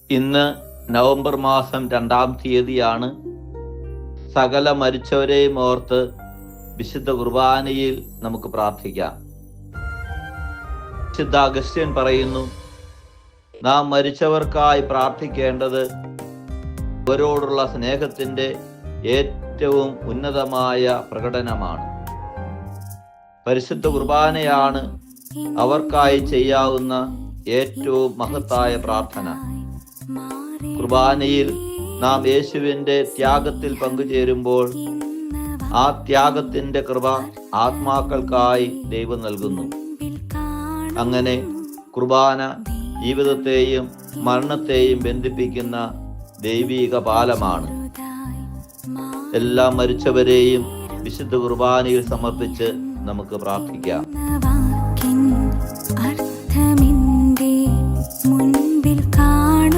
ഇന്ന് നവംബർ മാസം 2-ാം തീയതിയാണ്. സകല മരിച്ചവരെയും ഓർത്ത് വിശുദ്ധ കുർബാനയിൽ നമുക്ക് പ്രാർത്ഥിക്കാം. വിശുദ്ധ അഗസ്ത്യൻ പറയുന്നു, നാം മരിച്ചവർക്കായി പ്രാർത്ഥിക്കേണ്ടത് അവരോടുള്ള സ്നേഹത്തിന്റെ ഏറ്റവും ഉന്നതമായ പ്രകടനമാണ്. പരിശുദ്ധ കുർബാനയാണ് അവർക്കായി ചെയ്യാവുന്ന ഏറ്റവും മഹത്തായ പ്രാർത്ഥന. കുർബാനയിൽ നാം യേശുവിന്റെ ത്യാഗത്തിൽ പങ്കുചേരുമ്പോൾ ആ ത്യാഗത്തിന്റെ കൃപ ആത്മാക്കൾക്കായി ദൈവം നൽകുന്നു. അങ്ങനെ കുർബാന ജീവിതത്തെയും മരണത്തെയും ബന്ധിപ്പിക്കുന്ന ദൈവീക പാലമാണ്. എല്ലാ മരിച്ചവരെയും വിശുദ്ധ കുർബാനയിൽ സമർപ്പിച്ച് നമുക്ക് പ്രാർത്ഥിക്കാം. അർത്ഥമിന്റെ മുൻപിൽ കാണ